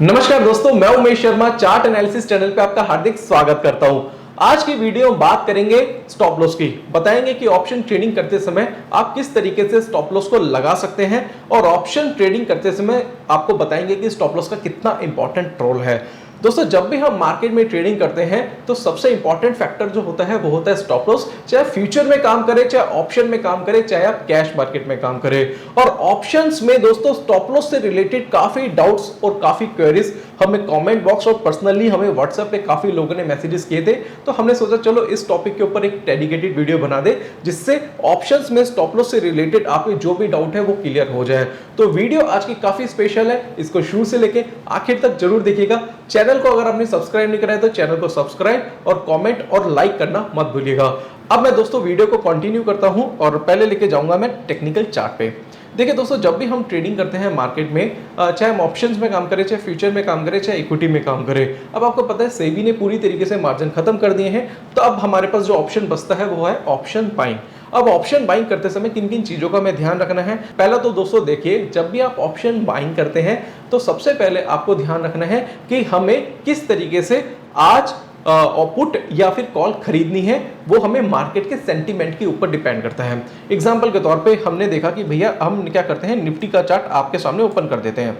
नमस्कार दोस्तों, मैं Umesh Sharma chart analysis channel पे आपका हार्दिक स्वागत करता हूं। आज की वीडियो में बात करेंगे स्टॉप लॉस की। बताएंगे कि ऑप्शन ट्रेडिंग करते समय आप किस तरीके से स्टॉप लॉस को लगा सकते हैं और ऑप्शन ट्रेडिंग करते समय आपको बताएंगे कि स्टॉप लॉस का कितना इंपॉर्टेंट रोल है। दोस्तों, जब भी हम मार्केट में ट्रेडिंग करते हैं तो सबसे इंपॉर्टेंट फैक्टर जो होता है वो होता है स्टॉप लॉस। चाहे फ्यूचर में काम करें, चाहे ऑप्शन में काम करें, चाहे आप कैश मार्केट में काम करें। और ऑप्शंस में दोस्तों स्टॉप लॉस से रिलेटेड काफी डाउट्स और काफी क्वेरीज हमें कमेंट बॉक्स और पर्सनली हमें व्हाट्सएप पे काफी लोगों ने मैसेजेस किए थे, तो हमने सोचा चलो इस टॉपिक के ऊपर एक डेडिकेटेड वीडियो बना दे जिससे ऑप्शंस में स्टॉप लॉस से रिलेटेड आपके जो भी डाउट है वो क्लियर हो जाए। तो वीडियो आज की काफी स्पेशल है, इसको शुरू से लेके आखिर तक जरूर देखिएगा। चैनल को अगर आपने सब्सक्राइब नहीं करा है तो चैनल को सब्सक्राइब और कमेंट और लाइक करना मत भूलिएगा। अब मैं दोस्तों वीडियो को कंटिन्यू करता हूं और पहले लेके जाऊंगा मैं टेक्निकल चार्ट पे। देखिए दोस्तों, जब भी हम ट्रेडिंग करते हैं मार्केट में, चाहे हम ऑप्शंस में काम करें, चाहे फ्यूचर में काम करें, चाहे इक्विटी में काम करें, अब आपको पता है सेबी ने पूरी तरीके से मार्जिन खत्म कर दिए हैं। तो अब हमारे पास जो ऑप्शन बचता है वो है ऑप्शन बाइंग। अब ऑप्शन बाइंग करते समय किन किन चीजों का हमें ध्यान रखना है। पहला तो दोस्तों देखिए, जब भी आप ऑप्शन बाइंग करते हैं तो सबसे पहले आपको ध्यान रखना है कि हमें किस तरीके से आज पुट या फिर कॉल खरीदनी है, वो हमें मार्केट के सेंटीमेंट के ऊपर डिपेंड करता है। एग्जांपल के तौर पे हमने देखा कि भैया हम क्या करते हैं, निफ्टी का चार्ट आपके सामने ओपन कर देते हैं।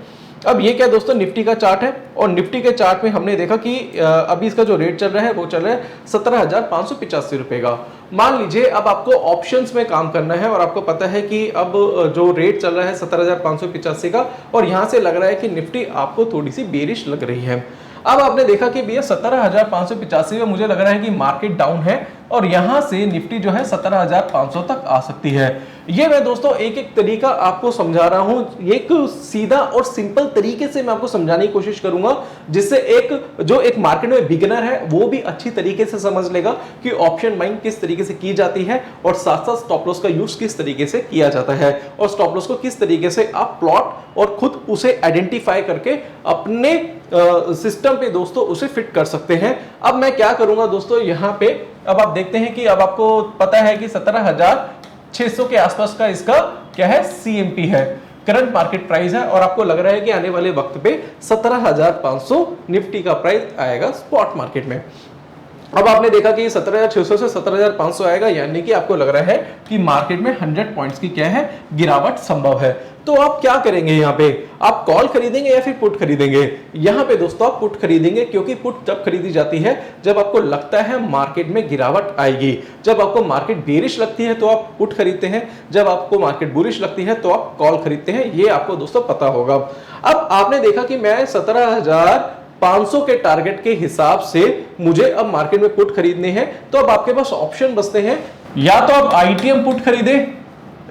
अब ये क्या दोस्तों, निफ्टी का चार्ट है और निफ्टी के चार्ट में हमने देखा कि अभी इसका जो रेट चल रहा है वो चल रहा है 17,585 रुपए का। मान लीजिए अब आपको ऑप्शंस में काम करना है और आपको पता है कि अब जो रेट चल रहा है 17,585 का और यहां से लग रहा है कि निफ्टी आपको थोड़ी सी बेरिश लग रही है। अब आपने देखा कि भैया 17,585 में मुझे लग रहा है कि मार्केट डाउन है और यहां से निफ्टी जो है 17,500 तक आ सकती है। ये मैं दोस्तों एक एक तरीका आपको समझा रहा हूं, एक सीधा और सिंपल तरीके से मैं आपको समझाने की कोशिश करूंगा जिससे एक मार्केट में बिगिनर है वो भी अच्छी तरीके से समझ लेगा कि ऑप्शन बाइंग किस तरीके से की जाती है और साथ साथ स्टॉप लॉस का यूज किस तरीके से किया जाता है और स्टॉप लॉस को किस तरीके से आप प्लॉट और खुद उसे आइडेंटिफाई करके अपने सिस्टम पे दोस्तों उसे फिट कर सकते हैं। अब मैं क्या करूंगा दोस्तों, यहाँ पे अब आप देखते हैं कि अब आपको पता है कि 17,600 के आसपास का इसका क्या है, सीएमपी है, करंट मार्केट प्राइस है और आपको लग रहा है कि आने वाले वक्त पे 17,500 निफ्टी का प्राइस आएगा स्पॉट मार्केट में। अब आपने देखा कि 17,600 से 17,500 आएगा, यानी कि आपको लग रहा है कि मार्केट में 100 पॉइंट्स की क्या है, गिरावट संभव है। तो आप क्या करेंगे, यहाँ पे आप कॉल खरीदेंगे या फिर पुट खरीदेंगे? यहाँ पे दोस्तों आप पुट खरीदेंगे, क्योंकि पुट जब खरीदी जाती है जब आपको लगता है मार्केट में गिरावट आएगी। जब आपको मार्केट बेरिश लगती है तो आप पुट खरीदते हैं, जब आपको मार्केट बुलिश लगती है तो आप कॉल खरीदते हैं। ये आपको दोस्तों पता होगा। अब आपने देखा कि मैं 17,500 के टारगेट के हिसाब से मुझे अब मार्केट में पुट खरीदने हैं, तो अब आपके पास ऑप्शन बचते हैं, या तो आप आईटीएम पुट खरीदे,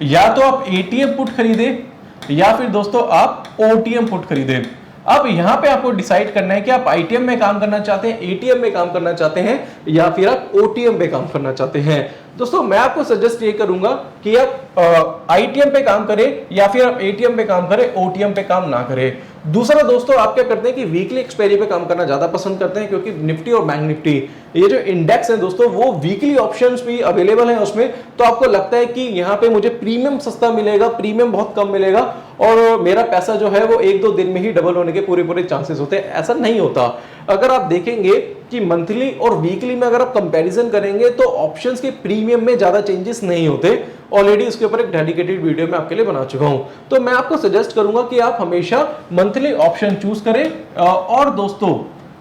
या तो आप एटीएम पुट खरीदे, या फिर दोस्तों आप ओटीएम पुट खरीदे। अब यहां पे आपको डिसाइड करना है कि आप आईटीएम में काम करना चाहते हैं, एटीएम में काम करना चाहते हैं, या फिर आप ओटीएम में काम करना चाहते हैं। दोस्तों मैं आपको सजेस्ट ये करूंगा कि आप आईटीएम पे काम करें या फिर आप एटीएम पे काम करें, ओटीएम पे काम ना करें। दूसरा दोस्तों आप क्या करते हैं कि वीकली एक्सपायरी पे काम करना ज्यादा पसंद करते हैं, क्योंकि निफ्टी और बैंक निफ्टी ये जो इंडेक्स है दोस्तों वो वीकली ऑप्शंस भी अवेलेबल हैं उसमें। तो आपको लगता है कि यहाँ पे मुझे प्रीमियम सस्ता मिलेगा, प्रीमियम बहुत कम मिलेगा और मेरा पैसा जो है वो 1-2 दिन में ही डबल होने के पूरे चांसेस होते हैं। ऐसा नहीं होता। अगर आप देखेंगे कि मंथली और वीकली में अगर आप कंपैरिजन करेंगे तो ऑप्शंस के प्रीमियम में ज्यादा चेंजेस नहीं होते। ऑलरेडी इसके ऊपर एक डेडिकेटेड वीडियो मैं आपके लिए बना चुका हूं। तो मैं आपको सजेस्ट करूंगा कि आप हमेशा मंथली ऑप्शन चूज करें और दोस्तों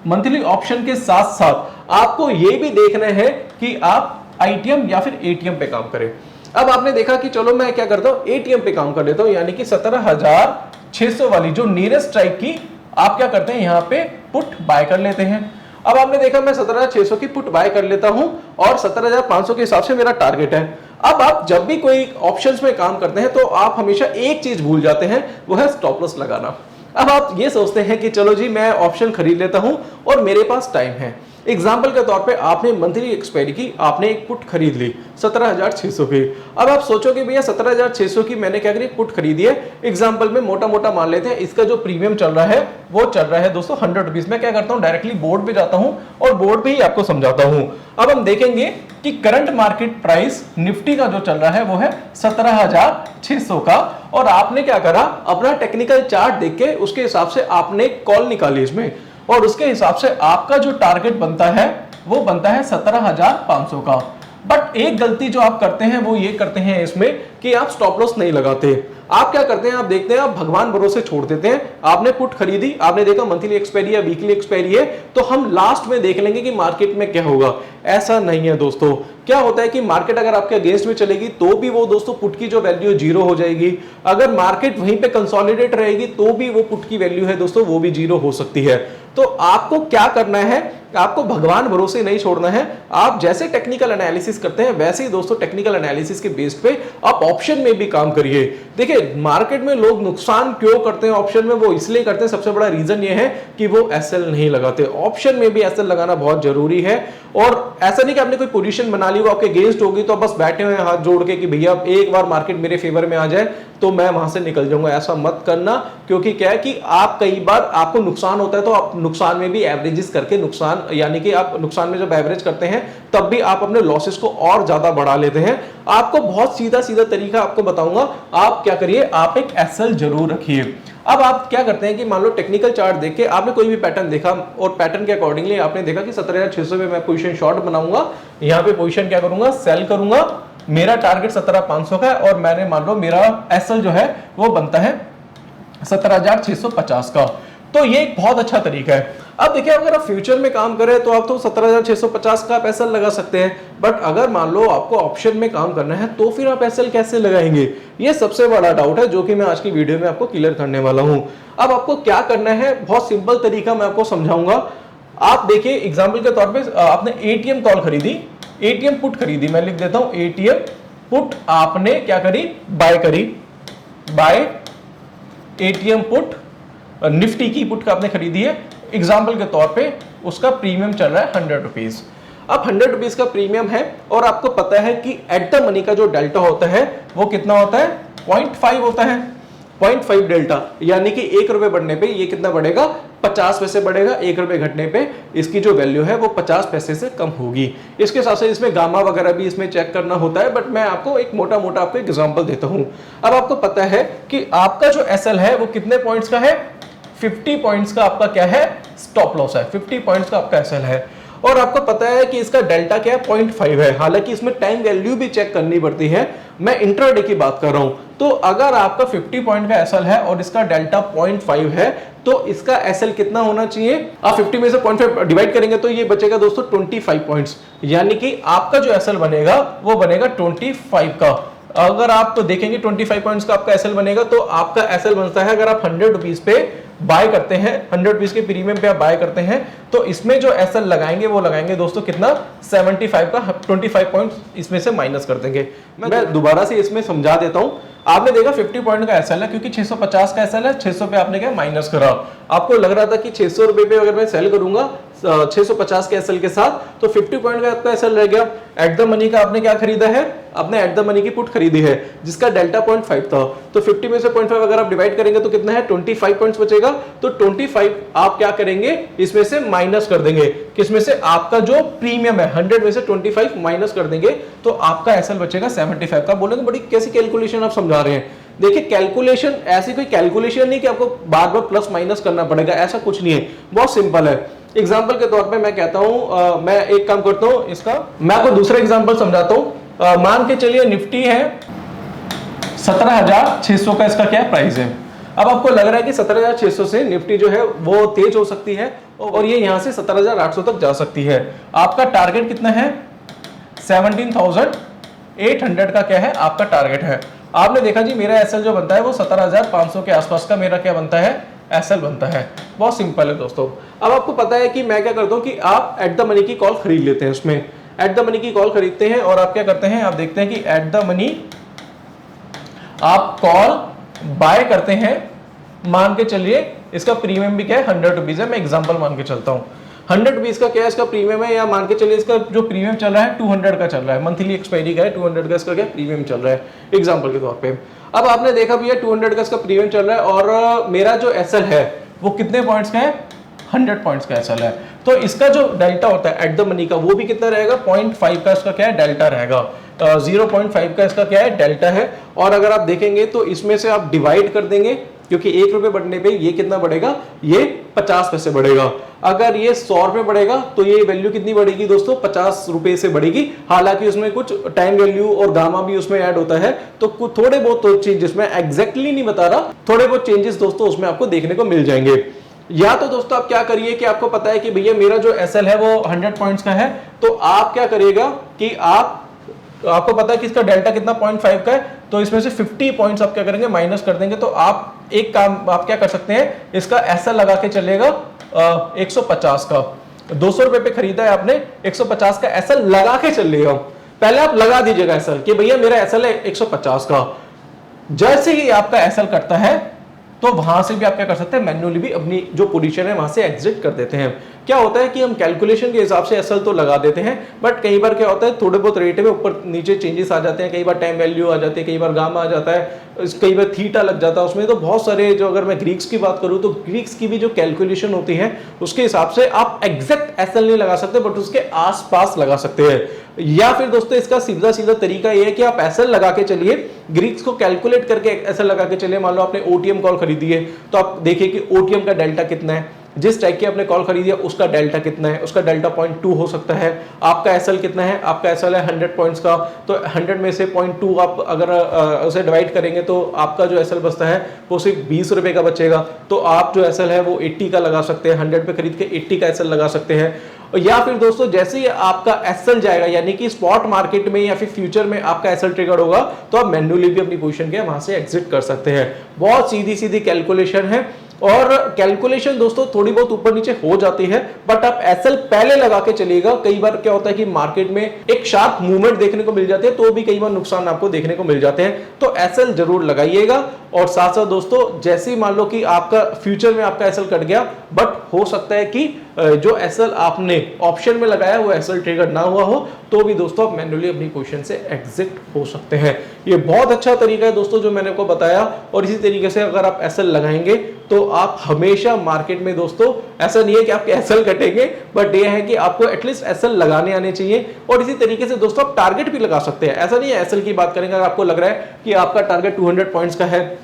मंथली ऑप्शन के साथ साथ आपको यह भी देखना है कि आप आईटीएम या फिर एटीएम पे काम करें। अब आपने देखा कि चलो मैं क्या करता हूं, एटीएम पे काम कर लेता हूं, यानी कि 17,600 वाली जो नियरेस्ट स्ट्राइक की आप क्या करते हैं, यहां पे पुट बाय कर लेते हैं। अब आपने देखा मैं 17,600 की पुट बाय कर लेता हूं और 17,500 के हिसाब से मेरा टारगेट है। अब आप जब भी कोई ऑप्शंस में काम करते हैं तो आप हमेशा एक चीज भूल जाते हैं, वो है स्टॉप लॉस लगाना। अब आप ये सोचते हैं कि चलो जी मैं ऑप्शन खरीद लेता हूं और मेरे पास टाइम है। एग्जाम्पल के तौर पे आपने मंथली एक्सपायरी की, आपने एक पुट खरीद ली 17,600 की। अब आप सोचोगे भैया 17,600 की मैंने क्या करी, पुट खरीदी है। एग्जाम्पल में मोटा मोटा मान लेते हैं इसका जो प्रीमियम चल रहा है वो चल रहा है दोस्तों 100 रुपीज। मैं क्या करता हूं, डायरेक्टली बोर्ड पे जाता हूं और बोर्ड पे ही आपको समझाता हूं। अब हम देखेंगे कि करंट मार्केट प्राइस निफ्टी का जो चल रहा है वो है 17,600 का, और आपने क्या करा, अपना टेक्निकल चार्ट देख के उसके हिसाब से आपने कॉल निकाली इसमें, और उसके हिसाब से आपका जो टारगेट बनता है वो बनता है 17,500 का। बट एक गलती जो आप करते हैं वो ये करते हैं इसमें कि आप स्टॉप लॉस नहीं लगाते। आप क्या करते हैं, आप देखते हैं, आप भगवान भरोसे छोड़ देते हैं। आपने पुट खरीदी, आपने देखा मंथली एक्सपायरी या वीकली एक्सपायरी है, तो हम लास्ट में देख लेंगे कि मार्केट में क्या होगा। ऐसा नहीं है दोस्तों। क्या होता है कि मार्केट अगर आपके अगेंस्ट में चलेगी तो भी वो दोस्तों पुट की जो वैल्यू जीरो हो जाएगी। अगर मार्केट वहीं पे कंसोलिडेट रहेगी तो भी वो पुट की वैल्यू है दोस्तों वो भी जीरो हो सकती है। तो आपको क्या करना है, आपको भगवान भरोसे नहीं छोड़ना है। आप जैसे टेक्निकल एनालिसिस करते हैं वैसे ही दोस्तों टेक्निकल एनालिसिस के बेस पे आप ऑप्शन में भी काम करिए। देखिए मार्केट में लोग नुकसान क्यों करते हैं ऑप्शन में, वो इसलिए करते हैं, सबसे बड़ा रीजन ये है कि वो एसएल नहीं लगाते। ऑप्शन में भी एसएल लगाना बहुत जरूरी है। और ऐसा नहीं कि आपने कोई पोजीशन बना ली वो आपके अगेंस्ट होगी तो आप बस बैठे हुए हाथ जोड़ के कि भैया एक बार मार्केट मेरे फेवर में आ जाए तो मैं वहां से निकल जाऊंगा। ऐसा मत करना, क्योंकि क्या है कि आप कई बार आपको नुकसान होता है तो आप नुकसान में भी एवरेजेस करके नुकसान, यानी कि आप नुकसान में जब एवरेज करते हैं तब भी आप अपने लॉसेस को और ज्यादा बढ़ा लेते हैं। आपको बहुत सीधा सीधा तरीका आपको बताऊंगा। आप क्या करिए, आप एक एसएल जरूर रखिए। अब आप क्या करते हैं कि मान लो टेक्निकल चार्ट देख के आपने कोई भी पैटर्न देखा और पैटर्न के अकॉर्डिंगली आपने देखा कि 17,600 में मैं पोजीशन शॉर्ट बनाऊंगा, यहां पे पोजीशन क्या करूंगा, सेल करूंगा। मेरा टारगेट 17,500 का है और मैंने मान लो मेरा एसएल जो है वो बनता है 17,650 का। तो ये एक बहुत अच्छा तरीका है। अब देखिए अगर आप फ्यूचर में काम करें तो आप तो 17,650 का आप एसएल लगा सकते हैं, बट अगर मान लो आपको ऑप्शन में काम करना है तो फिर आप एसएल कैसे लगाएंगे, ये सबसे बड़ा डाउट है जो कि मैं आज की वीडियो में आपको क्लियर करने वाला हूं। अब आपको क्या करना है, बहुत सिंपल तरीका मैं आपको समझाऊंगा। आप देखिए एग्जाम्पल के तौर पर आपने एटीएम कॉल खरीदी, एटीएम पुट खरीदी, मैं लिख देता हूं एटीएम पुट आपने क्या करी, बाय करी, बाय एटीएम पुट, निफ्टी की पुट का आपने खरीदी है। एग्जाम्पल के तौर पे उसका प्रीमियम चल रहा है 100 रुपीज। अब 100 रुपीज का प्रीमियम है और आपको पता है कि एट द मनी का जो डेल्टा होता है वो कितना होता है, 0.5 होता है, 0.5 डेल्टा, यानी कि 1 रुपए बढ़ने पे ये कितना बढ़ेगा, 50 पैसे बढ़ेगा। 1 रुपए घटने पे इसकी जो वैल्यू है वो 50 पैसे से कम होगी। इसके साथ साथ इसमें गामा वगैरह भी इसमें चेक करना होता है, बट मैं आपको एक मोटा मोटा आपको एग्जांपल देता हूं। अब आपको पता है कि आपका जो एसएल है वो कितने पॉइंट्स का है, 50 पॉइंट्स का आपका क्या है, स्टॉप लॉस है, 50 पॉइंट्स का आपका एसएल है। और आपको पता है कि इसका डेल्टा क्या है, 0.5 है। हालांकि इसमें टाइम वैल्यू भी चेक करनी पड़ती है, मैं इंट्राडे की बात कर रहा हूं। तो अगर आपका 50 पॉइंट का एसएल है और इसका डेल्टा 0.5 है तो इसका एसएल कितना होना चाहिए, आप 50 में से 0.5 डिवाइड करेंगे तो ये बचेगा दोस्तों 25 पॉइंट्स, यानी कि आपका जो एसएल बनेगा वो बनेगा 25 का। अगर आप तो देखेंगे 25 पॉइंट्स का आपका एसएल बनेगा तो आपका एसएल बनता है, अगर आप 100 रुपीज पे बाय करते हैं, 100 रुपीज के प्रीमियम पे आप बाय करते हैं तो इसमें जो एसएल लगाएंगे वो लगाएंगे दोस्तों कितना, 75 का 25 पॉइंट्स इसमें से माइनस कर देंगे। मैं दोबारा से इसमें समझा देता हूं। आपने देखा 50 पॉइंट का एसएल है, क्योंकि 650 का एसएल है, 600 पे आपने क्या माइनस करा। आपको लग रहा था कि 600 रुपए पे अगर मैं सेल करूंगा 650 के एसएल के साथ तो 50 पॉइंट का आपका एसएल रह गया। एट द मनी का आपने क्या खरीदा है, आपने एट द मनी की पुट खरीदी है जिसका डेल्टा 0.5 था। तो 50 में से 0.5 अगर आप डिवाइड करेंगे तो कितना है, 25 पॉइंट्स बचेगा। तो 25 आप क्या करेंगे, इसमें से माइनस कर देंगे, किसमें से, आपका जो प्रीमियम है 100 में से 25 माइनस कर देंगे तो आपका एसएल बचेगा 75 का। बोलेंगे बड़ी कैसी कैलकुलेशन आप समझा रहे हैं। देखिए कैलकुलेशन, ऐसी कोई कैलकुलेशन नहीं कि आपको बार बार प्लस माइनस करना पड़ेगा, ऐसा कुछ नहीं है, बहुत सिंपल है। एग्जाम्पल के तौर पे मैं कहता हूं, मैं एक काम करता हूं, इसका मैं आपको दूसरा एग्जाम्पल समझाता हूं। मान के चलिए निफ्टी है 17,600 का, इसका क्या प्राइस है। अब आपको लग रहा है कि 17,600 से निफ्टी जो है वो तेज हो सकती है और ये यहां से 17,800 तक जा सकती है। आपका टारगेट कितना है, 17,800 का क्या है आपका टारगेट है। आपने देखा जी मेरा एसएल जो बनता है वो 17,500 के आसपास का मेरा क्या बनता है, एसएल बनता है। बहुत सिंपल है दोस्तों। अब आपको पता है कि मैं क्या करता हूं कि आप एट द मनी की कॉल खरीद लेते हैं, उसमें एट द मनी की कॉल खरीदते हैं और आप क्या करते हैं, आप देखते हैं कि एट द मनी आप कॉल बाय करते हैं। मान के चलिए इसका प्रीमियम भी क्या है, 100 रुपीज है। मैं एग्जांपल मान के चलता हूं, 100 रुपीज का क्या है इसका प्रीमियम है, या मान के चलिए इसका जो प्रीमियम चल रहा है 200 का चल रहा है, मंथली एक्सपायरी का है, 200 का इसका क्या प्रीमियम चल रहा है एग्जांपल के तौर पे। अब आपने देखा भैया 200 का इसका प्रीमियम चल रहा है और मेरा जो एसएल है वो कितने पॉइंट्स का है, 100 पॉइंट्स का एसएल है। तो इसका जो डेल्टा होता है एट द मनी का वो भी कितना रहेगा, 0.5 का इसका क्या है डेल्टा रहेगा, 0.5 का इसका क्या है डेल्टा है। और अगर आप देखेंगे तो इसमें से आप डिवाइड कर देंगे, क्योंकि 1 रुपए बढ़ने पे ये कितना बढ़ेगा, ये 50 पैसे बढ़ेगा। अगर ये 100 रुपए बढ़ेगा तो ये वैल्यू कितनी बढ़ेगी दोस्तों, 50 रुपए से बढ़ेगी। हालांकि उसमें कुछ टाइम वैल्यू और गामा भी उसमें ऐड होता है, तो कुछ थोड़े बहुत चेंजेस, मैं एग्जैक्टली नहीं बता रहा, थोड़े बहुत चेंजेस दोस्तों उसमें आपको देखने को मिल जाएंगे। या तो दोस्तों आप क्या करिए कि आपको पता है कि भैया मेरा जो एसएल है वो 100 पॉइंट्स का है, तो आप क्या करिएगा कि आपको पता है कि इसका डेल्टा कितना 0.5 का है, तो इसमें से 50 पॉइंट्स आप क्या करेंगे माइनस कर देंगे। तो आप एक काम आप क्या कर सकते हैं, इसका एसएल लगा के चलेगा 150 का, 200 रुपए पे खरीदा है आपने, 150 का एसएल लगा के चलेगा। पहले आप लगा दीजिएगा एसएल कि भैया मेरा एसएल है 150 का। जैसे ही आपका एसएल करता है तो वहां से भी आप क्या कर सकते हैं, मैन्युअली भी अपनी जो पोजीशन है वहां से एग्जिट कर देते हैं। क्या होता है कि हम कैलकुलेशन के हिसाब से एसएल तो लगा देते हैं, बट कई बार क्या होता है थोड़े बहुत रेट में ऊपर नीचे चेंजेस आ जाते हैं, कई बार टाइम वैल्यू आ जाती है, कई बार गामा आ जाता है, कई बार थीटा लग जाता है उसमें। तो बहुत सारे जो, अगर मैं ग्रीक्स की बात करूं तो ग्रीक्स की भी जो कैलकुलेशन होती है उसके हिसाब से आप एग्जैक्ट एसएल नहीं लगा सकते, बट उसके आसपास लगा सकते हैं। या फिर दोस्तों इसका सीधा सीधा तरीका यह है कि आप एसएल लगा के चलिए, ग्रीक्स को कैलकुलेट करके एसएल लगा के चलिए। मान लो आपने ओटीएम कॉल खरीदी है, तो आप देखिए कि ओटीएम का डेल्टा कितना है, जिस टाइप की आपने कॉल खरीदी है उसका डेल्टा कितना है, उसका डेल्टा 0.2 हो सकता है। आपका एसएल कितना है, आपका एसएल है 100 पॉइंट्स का, तो 100 में से 0.2 आप अगर उसे डिवाइड करेंगे तो आपका जो एसएल बचता है वो सिर्फ 20 रुपए का बचेगा। तो आप जो एसएल है वो 80 का लगा सकते हैं, 100 पे खरीद के 80 का एसएल लगा सकते हैं। या फिर दोस्तों जैसे ही आपका एसएल जाएगा, यानी कि स्पॉट मार्केट में या फिर फ्यूचर में आपका एसएल ट्रिगर होगा, तो आप मैन्युअली भी अपनी पोजीशन के वहां से एग्जिट कर सकते हैं। बहुत सीधी सीधी कैलकुलेशन है, और कैलकुलेशन दोस्तों थोड़ी बहुत ऊपर नीचे हो जाती है, बट आप एसएल पहले लगा के चलिएगा। कई बार क्या होता है कि मार्केट में एक शार्प मूवमेंट देखने को मिल जाती है, तो भी कई बार नुकसान आपको देखने को मिल जाते हैं। तो एसएल जरूर लगाइएगा। और साथ साथ दोस्तों जैसे ही मान लो कि आपका फ्यूचर में आपका एसएल कट गया, बट हो सकता है कि जो एसएल आपने ऑप्शन में लगाया वो एसएल ट्रिगर ना हुआ हो, तो भी दोस्तों आप मैन्युअली अपनी पोजीशन से एग्जिट हो सकते हैं। ये बहुत अच्छा तरीका है दोस्तों जो मैंने आपको बताया। और इसी तरीके से अगर आप एसएल लगाएंगे तो आप हमेशा मार्केट में दोस्तों, ऐसा नहीं है कि आपके एसएल कटेंगे, बट ये है कि आपको एटलीस्ट एसएल लगाने आने चाहिए। और इसी तरीके से दोस्तों आप टारगेट भी लगा सकते हैं। ऐसा नहीं है एसएल की बात करेंगे, अगर आपको लग रहा है कि आपका टारगेट 200 पॉइंट्स का है,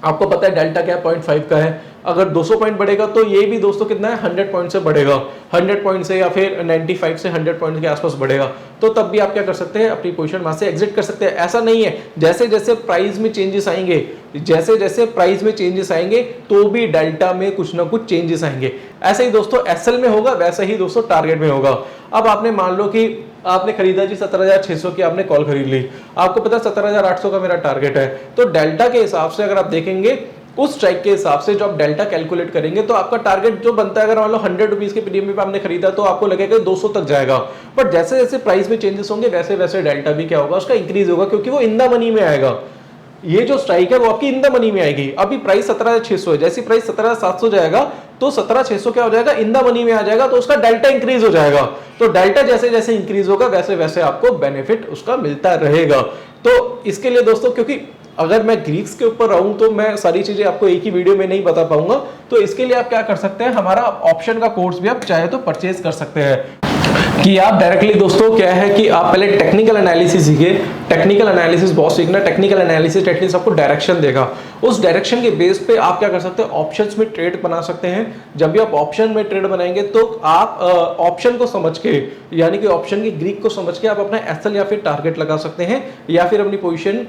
आपको पता है डेल्टा क्या 0.5 का है, अगर 200 पॉइंट बढ़ेगा तो ये भी दोस्तों कितना है 100 पॉइंट से बढ़ेगा, 100 पॉइंट से या फिर 95 से 100 पॉइंट के आसपास बढ़ेगा। तो तब भी आप क्या कर सकते हैं, अपनी पोजीशन वहां से एग्जिट कर सकते हैं। ऐसा नहीं है, जैसे जैसे प्राइस में चेंजेस आएंगे, जैसे जैसे प्राइस में चेंजेस आएंगे तो भी डेल्टा में कुछ ना कुछ चेंजेस आएंगे। ऐसे ही दोस्तों एसएल में होगा, वैसे ही दोस्तों टारगेट में होगा। अब आपने मान लो कि आपने खरीदा जी 17,600 की आपने कॉल खरीद ली, आपको पता है 17,800 का मेरा टारगेट है, तो डेल्टा के हिसाब से अगर आप देखेंगे उस स्ट्राइक के हिसाब से जो आप डेल्टा कैलकुलेट करेंगे तो आपका टारगेट जो बनता है, अगर मान लो 100 रुपीज के प्रीमियम पे आपने खरीदा तो आपको लगेगा 200 तक जाएगा। बट जैसे जैसे प्राइस में चेंजेस होंगे वैसे वैसे डेल्टा भी क्या होगा, उसका इंक्रीज होगा, क्योंकि वो इन द मनी में आएगा। ये जो स्ट्राइक है वो आपकी इन द मनी में आएगी। अभी प्राइस 17,600 है, जैसी प्राइस 17,700 जाएगा तो 17,600 क्या हो जाएगा, इन द मनी में आ जाएगा, तो उसका डेल्टा इंक्रीज हो जाएगा। तो डेल्टा जैसे जैसे इंक्रीज होगा वैसे वैसे आपको बेनिफिट उसका मिलता रहेगा। तो इसके लिए दोस्तों, क्योंकि अगर मैं ग्रीक्स के ऊपर रहूं तो मैं सारी चीजें आपको एक ही वीडियो में नहीं बता पाऊंगा, तो इसके लिए आप क्या कर सकते हैं, हमारा ऑप्शन का कोर्स भी आप चाहे तो परचेज कर सकते हैं। कि आप डायरेक्टली दोस्तों क्या है कि आप पहले टेक्निकल एनालिसिस सीखिए। टेक्निकल एनालिसिस बहुत सीखना, टेक्निकल एनालिसिस एटलीस्ट आपको डायरेक्शन देगा। उस डायरेक्शन के बेस पे आप क्या कर सकते हैं, ऑप्शंस में ट्रेड बना सकते हैं। जब भी आप ऑप्शन में ट्रेड बनाएंगे तो आप ऑप्शन को समझ के, यानी कि ऑप्शन की ग्रीक को समझ के आप अपना एसएल या फिर टारगेट लगा सकते हैं, या फिर अपनी पोजीशन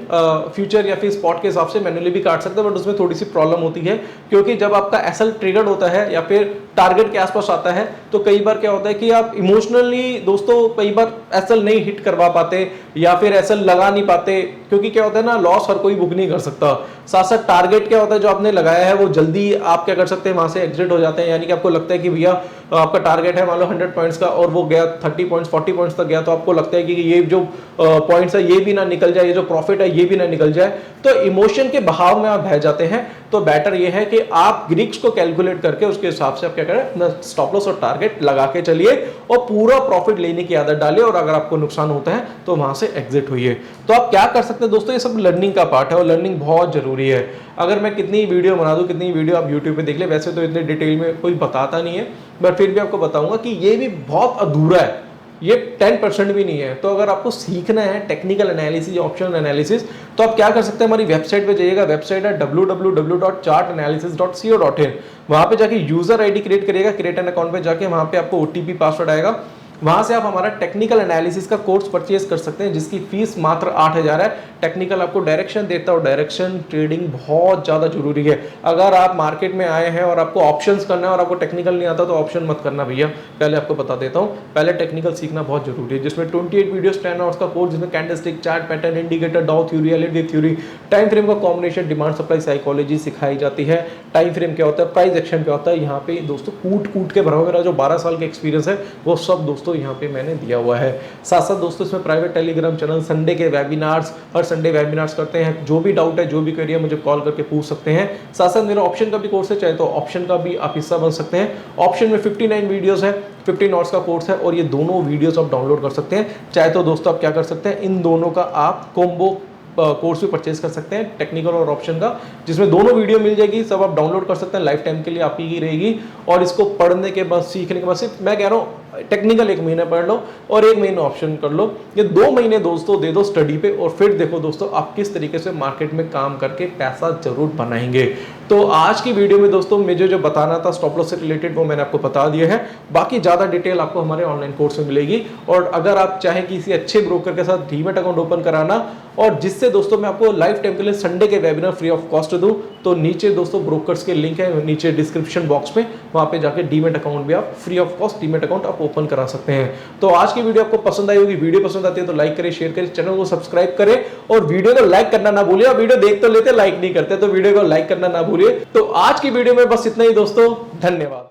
फ्यूचर या फिर स्पॉट के हिसाब से मैन्युअली भी काट सकते हैं। बट उसमें थोड़ी सी प्रॉब्लम होती है, क्योंकि जब आपका एसएल ट्रिगर्ड होता है या फिर टारगेट के आसपास आता है तो कई बार क्या होता है कि आप इमोशनली दोस्तों कई बार एसएल नहीं हिट करवा पाते या फिर एसएल लगा नहीं पाते, क्योंकि क्या होता है ना, लॉस हर कोई बुक नहीं कर सकता। साथ साथ टारगेट क्या होता है जो आपने लगाया है वो जल्दी आप क्या कर सकते हैं, वहां से एग्जिट हो जाते हैं। यानी कि आपको लगता है कि भैया आपका टारगेट है मान लो 100 पॉइंट्स का और वो गया 30 पॉइंट्स 40 पॉइंट्स तक गया, तो आपको लगता है कि ये जो पॉइंट्स है ये भी ना निकल जाए, ये जो प्रॉफिट है ये भी ना निकल जाए, तो इमोशन के बहाव में आप बह जाते हैं। तो बेटर ये है कि आप ग्रीक्स को कैलकुलेट करके उसके हिसाब से आप क्या करें, अपना स्टॉप लॉस और टारगेट लगा के चलिए और पूरा प्रॉफिट लेने की आदत डालिए, और अगर आपको नुकसान होता है तो वहां से एग्जिट होइए। तो आप क्या कर सकते हैं दोस्तों, ये सब लर्निंग का पार्ट है और लर्निंग बहुत जरूरी है। अगर मैं कितनी वीडियो बना दूं, कितनी वीडियो आप यूट्यूब पे देख ले, वैसे तो इतने डिटेल में कोई बताता नहीं है, बट फिर भी आपको बताऊंगा कि ये भी बहुत अधूरा है, ये 10% भी नहीं है। तो अगर आपको सीखना है टेक्निकल एनालिसिस, ऑप्शनल एनालिसिस, तो आप क्या कर सकते हैं, हमारी वेबसाइट पे जाइएगा। वेबसाइट है www.chartanalysis.co.in। वहां पे जाके यूजर आईडी क्रिएट करिएगा, क्रिएट एन अकाउंट पे जाके वहां पे आपको ओटीपी पासवर्ड आएगा, वहां से आप हमारा टेक्निकल एनालिसिस का कोर्स परचेज कर सकते हैं, जिसकी फीस मात्र 8,000 है। टेक्निकल आपको डायरेक्शन देता हूं, डायरेक्शन ट्रेडिंग बहुत ज्यादा जरूरी है। अगर आप मार्केट में आए हैं और आपको ऑप्शंस करना है और आपको टेक्निकल नहीं आता तो ऑप्शन मत करना भैया, पहले आपको बता देता हूं, पहले टेक्निकल सीखना बहुत जरूरी है। जिसमें 28 वीडियोस 10 आवर्स का कोर्स, जिसमें कैंडलस्टिक, चार्ट पैटर्न, इंडिकेटर, डाउ theory, LED theory, time frame का कॉम्बिनेशन, डिमांड सप्लाई साइकोलॉजी सिखाई जाती है। टाइम फ्रेम क्या होता है, प्राइस एक्शन क्या होता है, यहाँ पे दोस्तों कूट कूट के भरा हुआ मेरा जो 12 साल का एक्सपीरियंस है वो सब दोस्तों यहाँ पे मैंने दिया हुआ है। साथ साथ दोस्तों इसमें प्राइवेट टेलीग्राम चैनल, संडे के वेबिनार्स, हर संडे वेबिनार्स करते हैं। जो भी डाउट है, जो भी क्वेरी है, मुझे कॉल करके पूछ सकते हैं। साथ साथ मेरा ऑप्शन का भी कोर्स है, चाहे तो ऑप्शन का भी आप हिस्सा बन सकते हैं। ऑप्शन में 59 वीडियोस है, 15 आवर्स का कोर्स है और ये दोनों वीडियोस आप डाउनलोड कर सकते हैं। चाहे तो दोस्तों आप क्या कर सकते हैं, इन दोनों का आप कॉम्बो कोर्स भी परचेज कर सकते हैं, टेक्निकल और ऑप्शन का, जिसमें दोनों वीडियो मिल जाएगी। सब आप डाउनलोड कर सकते हैं, लाइफ टाइम के लिए आपकी ही रहेगी। और इसको पढ़ने के बाद, सीखने के बाद, सिर्फ मैं कह रहा हूँ टेक्निकल 1 महीना पढ़ लो और 1 महीना ऑप्शन कर लो। ये 2 महीने दोस्तों दे दो स्टडी पे और फिर देखो दोस्तों आप किस तरीके से मार्केट में काम करके पैसा जरूर बनाएंगे। तो आज की वीडियो में दोस्तों मुझे जो बताना था स्टॉप लॉस से रिलेटेड वो मैंने आपको बता दिया है। बाकी ज्यादा डिटेल आपको हमारे ऑनलाइन कोर्स में मिलेगी। और अगर आप चाहें किसी अच्छे ब्रोकर के साथ डीमैट अकाउंट ओपन कराना और जिससे दोस्तों मैं आपको लाइफ टाइम के लिए संडे के वेबिनार फ्री ऑफ कॉस्ट दूं, तो नीचे दोस्तों ब्रोकर्स के लिंक है, नीचे डिस्क्रिप्शन बॉक्स में, वहां पे जाके डीमैट अकाउंट भी आप free of cost demat account आप ओपन करा सकते हैं। तो आज की वीडियो आपको पसंद आई होगी। वीडियो पसंद आती है तो लाइक करें, शेयर करें, चैनल को सब्सक्राइब करें और वीडियो को लाइक करना ना भूलिए। वीडियो देख तो लेते, लाइक नहीं करते, तो वीडियो को लाइक करना ना भूलिए। तो आज की वीडियो में बस इतना ही दोस्तों, धन्यवाद।